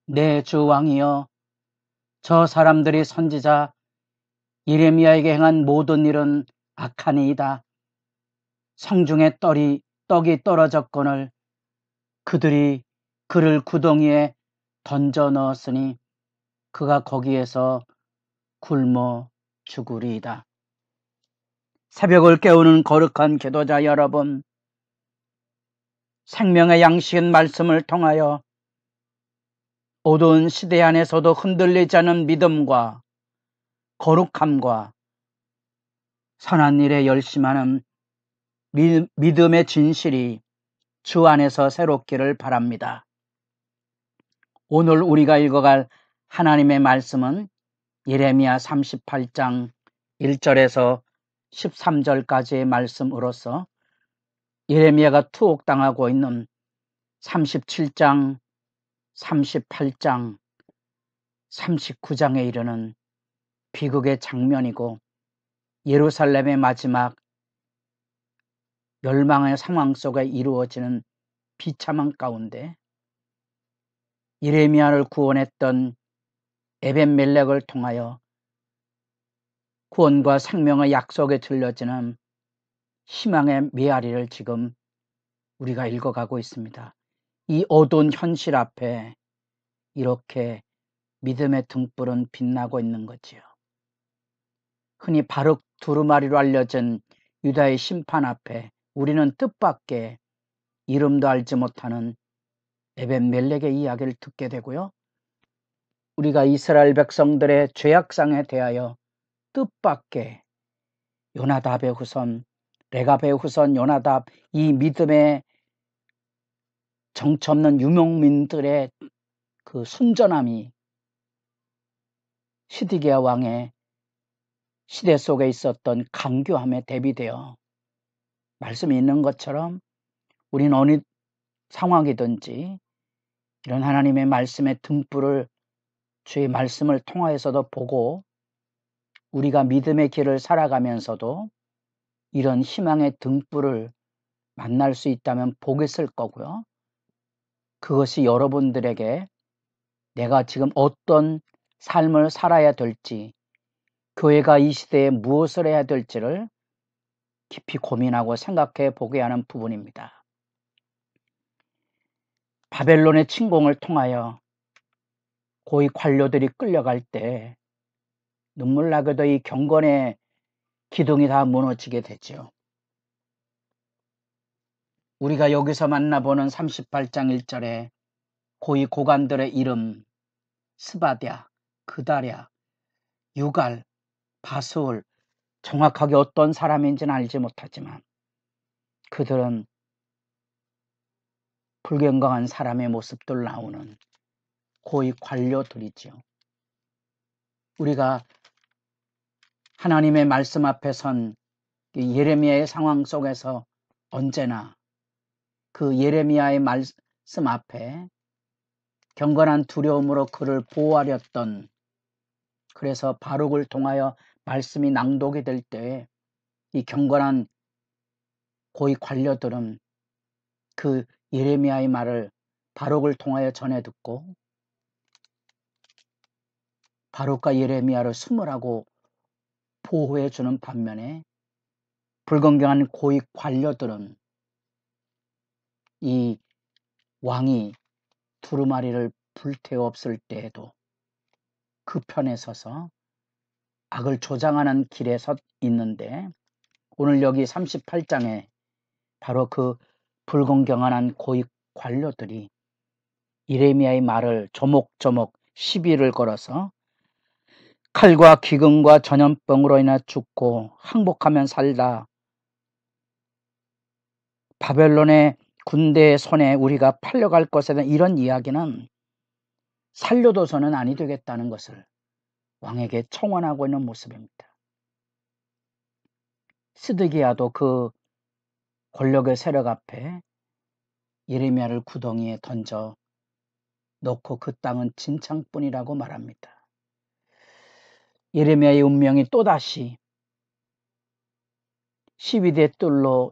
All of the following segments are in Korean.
내 주 왕이여, 저 사람들이 선지자 예레미야에게 행한 모든 일은 악하니이다. 성중에 떡이 떨어졌거늘 그들이 그를 구덩이에 던져 넣었으니 그가 거기에서 굶어 죽으리이다. 새벽을 깨우는 거룩한 기도자 여러분, 생명의 양식인 말씀을 통하여 어두운 시대 안에서도 흔들리지 않은 믿음과 거룩함과 선한 일에 열심하는 믿음의 진실이 주 안에서 새롭기를 바랍니다. 오늘 우리가 읽어갈 하나님의 말씀은 예레미야 38장 1절에서 13절까지의 말씀으로서 예레미야가 투옥당하고 있는 37장, 38장, 39장에 이르는 비극의 장면이고 예루살렘의 마지막 멸망의 상황 속에 이루어지는 비참한 가운데 예레미야를 구원했던 에벤멜렉을 통하여 구원과 생명의 약속에 들려지는 희망의 메아리를 지금 우리가 읽어가고 있습니다. 이 어두운 현실 앞에 이렇게 믿음의 등불은 빛나고 있는 거지요. 흔히 바룩 두루마리로 알려진 유다의 심판 앞에 우리는 뜻밖의 이름도 알지 못하는 에벤멜렉의 이야기를 듣게 되고요. 우리가 이스라엘 백성들의 죄악상에 대하여 뜻밖의 요나답의 후손, 레갑의 후손 요나답, 이 믿음의 정처없는 유목민들의 그 순전함이 시드기야 왕의 시대 속에 있었던 강교함에 대비되어 말씀이 있는 것처럼 우리는 어느 상황이든지 이런 하나님의 말씀의 등불을 주의 말씀을 통하여서도 보고 우리가 믿음의 길을 살아가면서도 이런 희망의 등불을 만날 수 있다면 복이 있을 거고요. 그것이 여러분들에게 내가 지금 어떤 삶을 살아야 될지, 교회가 이 시대에 무엇을 해야 될지를 깊이 고민하고 생각해 보게 하는 부분입니다. 바벨론의 침공을 통하여 고위 관료들이 끌려갈 때 눈물 나게도 이 경건의 기둥이 다 무너지게 되죠. 우리가 여기서 만나보는 38장 1절에 고위 고관들의 이름 스바랴, 그다랴, 유갈, 바스올, 정확하게 어떤 사람인지는 알지 못하지만 그들은 불경건한 사람의 모습들 나오는 고위 관료들이지요. 우리가 하나님의 말씀 앞에 선 예레미야의 상황 속에서 언제나 그 예레미야의 말씀 앞에 경건한 두려움으로 그를 보호하렸던, 그래서 바룩을 통하여 말씀이 낭독이 될 때 이 경건한 고위 관료들은 그 예레미야의 말을 바룩을 통하여 전해 듣고 바룩과 예레미야를 숨으라고 보호해 주는 반면에 불건경한 고위 관료들은 이 왕이 두루마리를 불태웠을 때에도 그 편에 서서 악을 조장하는 길에 서 있는데, 오늘 여기 38장에 바로 그 불공경한 고위 관료들이 예레미야의 말을 조목조목 시비를 걸어서 칼과 기근과 전염병으로 인해 죽고 항복하면 살다, 바벨론의 군대의 손에 우리가 팔려갈 것에 대한 이런 이야기는 살려둬서는 아니 되겠다는 것을 왕에게 청원하고 있는 모습입니다. 스드기야도 그 권력의 세력 앞에 예레미야를 구덩이에 던져 넣고 그 땅은 진창뿐이라고 말합니다. 예레미야의 운명이 또다시 12대 뜰로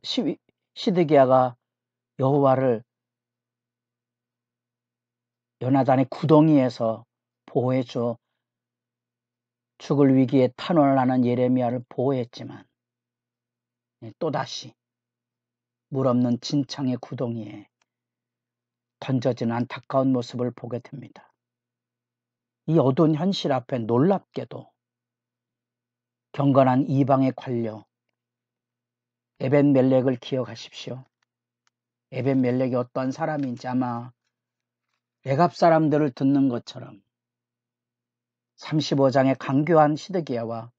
시드기야가 여호와를 요나단의 구덩이에서 보호해줘 죽을 위기에 탄원을 하는 예레미야를 보호했지만 또다시 물 없는 진창의 구덩이에 던져진 안타까운 모습을 보게 됩니다. 이 어두운 현실 앞에 놀랍게도 경건한 이방의 관료 에벤멜렉을 기억하십시오. 에벤멜렉이 어떠한 사람인지 아마 레갑 사람들을 듣는 것처럼 35장의 강교한 시드기야와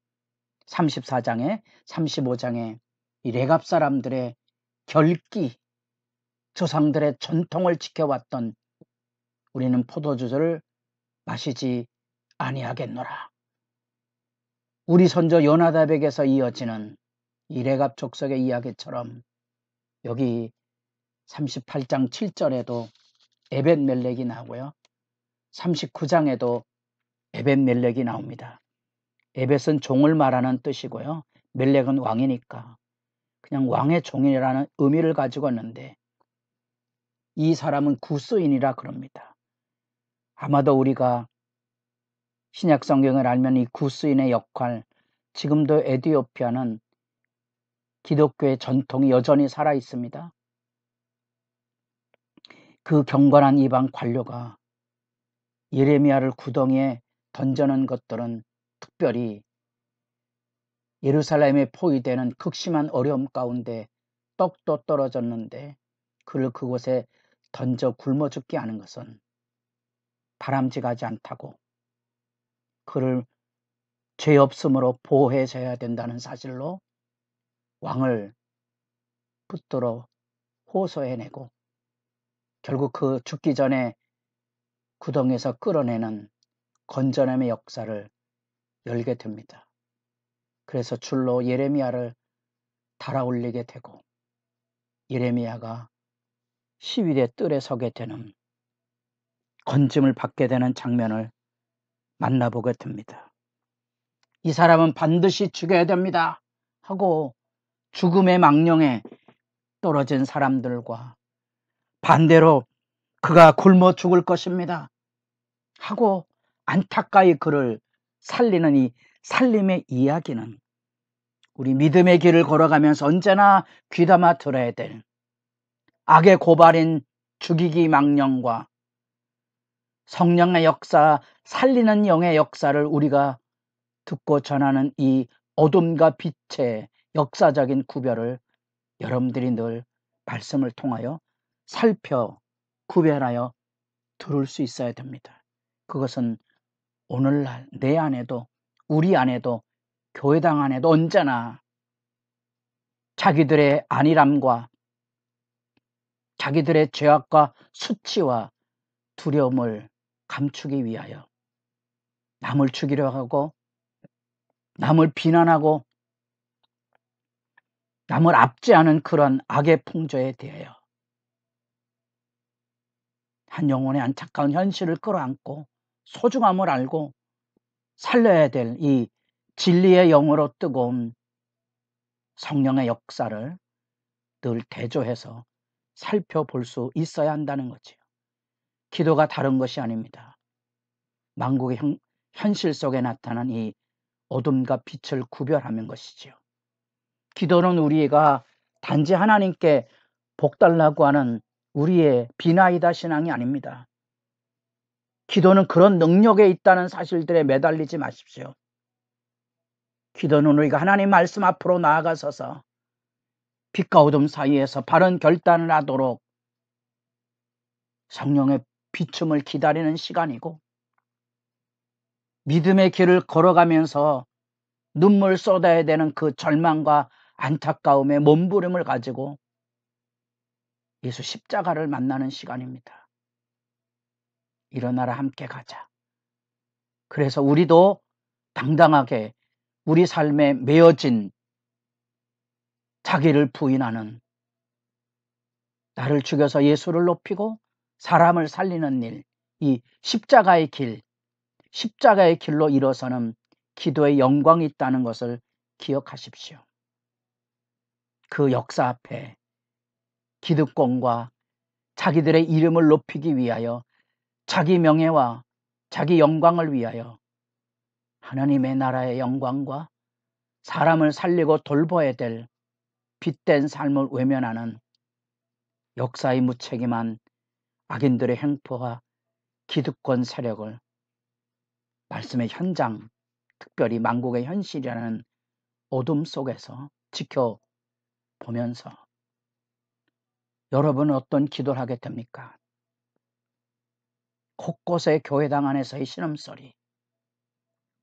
35장의 이 레갑 사람들의 결기, 조상들의 전통을 지켜왔던 우리는 포도주를 마시지 아니하겠노라. 우리 선조 요나답에게서 이어지는 이 레갑 족속의 이야기처럼 여기 38장 7절에도 에벤멜렉이 나오고요. 39장에도 에벤멜렉이 나옵니다. 에벳은 종을 말하는 뜻이고요. 멜렉은 왕이니까 그냥 왕의 종이라는 의미를 가지고 있는데 이 사람은 구스인이라 그럽니다. 아마도 우리가 신약 성경을 알면 이 구스인의 역할, 지금도 에티오피아는 기독교의 전통이 여전히 살아 있습니다. 그 경건한 이방 관료가 예레미야를 구덩이에 던져놓은 것들은 특별히 예루살렘에 포위되는 극심한 어려움 가운데 떡도 떨어졌는데 그를 그곳에 던져 굶어 죽게 하는 것은 바람직하지 않다고 그를 죄 없음으로 보호해줘야 된다는 사실로 왕을 붙들어 호소해내고 결국 그 죽기 전에 구덩이에서 끌어내는 건져냄의 역사를 열게 됩니다. 그래서 줄로 예레미야를 달아올리게 되고 예레미야가 시위대 뜰에 서게 되는 건짐을 받게 되는 장면을 만나보게 됩니다. 이 사람은 반드시 죽여야 됩니다 하고 죽음의 망령에 떨어진 사람들과 반대로 그가 굶어 죽을 것입니다 하고 안타까이 그를 살리는 이 살림의 이야기는 우리 믿음의 길을 걸어가면서 언제나 귀담아 들어야 될 악의 고발인 죽이기 망령과 성령의 역사, 살리는 영의 역사를 우리가 듣고 전하는 이 어둠과 빛의 역사적인 구별을 여러분들이 늘 말씀을 통하여 살펴 구별하여 들을 수 있어야 됩니다. 그것은 오늘날 내 안에도 우리 안에도 교회당 안에도 언제나 자기들의 안일함과 자기들의 죄악과 수치와 두려움을 감추기 위하여 남을 죽이려 하고 남을 비난하고 남을 압제하는 그런 악의 풍조에 대하여 한 영혼의 안타까운 현실을 끌어안고 소중함을 알고 살려야 될 이 진리의 영으로 뜨거운 성령의 역사를 늘 대조해서 살펴볼 수 있어야 한다는 거지요. 기도가 다른 것이 아닙니다. 만국의 현실 속에 나타난 이 어둠과 빛을 구별하는 것이지요. 기도는 우리가 단지 하나님께 복달라고 하는 우리의 비나이다 신앙이 아닙니다. 기도는 그런 능력에 있다는 사실들에 매달리지 마십시오. 기도는 우리가 하나님 말씀 앞으로 나아가서서 빛과 어둠 사이에서 바른 결단을 하도록 성령의 비춤을 기다리는 시간이고 믿음의 길을 걸어가면서 눈물 쏟아야 되는 그 절망과 안타까움의 몸부림을 가지고 예수 십자가를 만나는 시간입니다. 일어나라 함께 가자. 그래서 우리도 당당하게 우리 삶에 매어진 자기를 부인하는 나를 죽여서 예수를 높이고 사람을 살리는 일, 이 십자가의 길로 일어서는 기도의 영광이 있다는 것을 기억하십시오. 그 역사 앞에 기득권과 자기들의 이름을 높이기 위하여 자기 명예와 자기 영광을 위하여 하나님의 나라의 영광과 사람을 살리고 돌보아야 될 빛된 삶을 외면하는 역사의 무책임한 악인들의 행포와 기득권 세력을 말씀의 현장, 특별히 만국의 현실이라는 어둠 속에서 지켜보면서 여러분은 어떤 기도를 하게 됩니까? 곳곳의 교회당 안에서의 신음소리,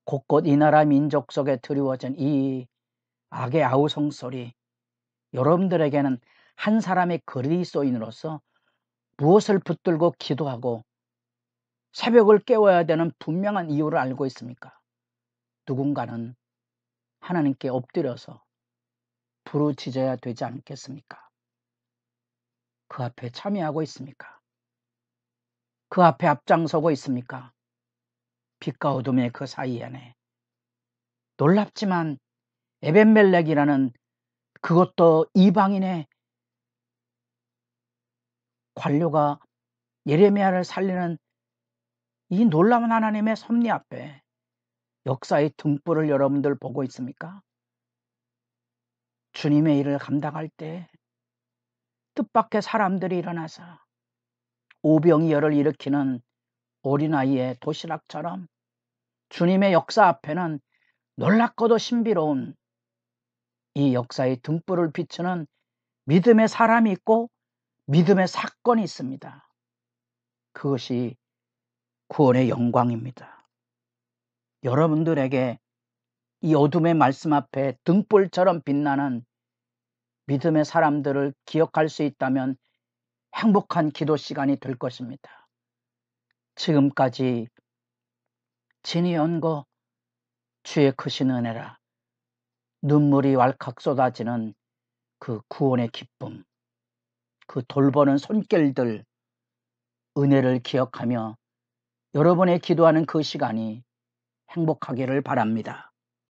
곳곳 이 나라 민족 속에 드리워진 이 악의 아우성 소리, 여러분들에게는 한 사람의 그리스도인으로서 무엇을 붙들고 기도하고 새벽을 깨워야 되는 분명한 이유를 알고 있습니까? 누군가는 하나님께 엎드려서 부르짖어야 되지 않겠습니까? 그 앞에 참여하고 있습니까? 그 앞에 앞장서고 있습니까? 빛과 어둠의 그 사이에네. 놀랍지만 에벤멜렉이라는 그것도 이방인의 관료가 예레미야를 살리는 이 놀라운 하나님의 섭리 앞에 역사의 등불을 여러분들 보고 있습니까? 주님의 일을 감당할 때 뜻밖의 사람들이 일어나서 오병이어를 일으키는 어린아이의 도시락처럼 주님의 역사 앞에는 놀랍고도 신비로운 이 역사의 등불을 비추는 믿음의 사람이 있고 믿음의 사건이 있습니다. 그것이 구원의 영광입니다. 여러분들에게 이 어둠의 말씀 앞에 등불처럼 빛나는 믿음의 사람들을 기억할 수 있다면 행복한 기도 시간이 될 것입니다. 지금까지 진이 연고 주의 크신 은혜라 눈물이 왈칵 쏟아지는 그 구원의 기쁨, 그 돌보는 손길들, 은혜를 기억하며 여러분의 기도하는 그 시간이 행복하기를 바랍니다.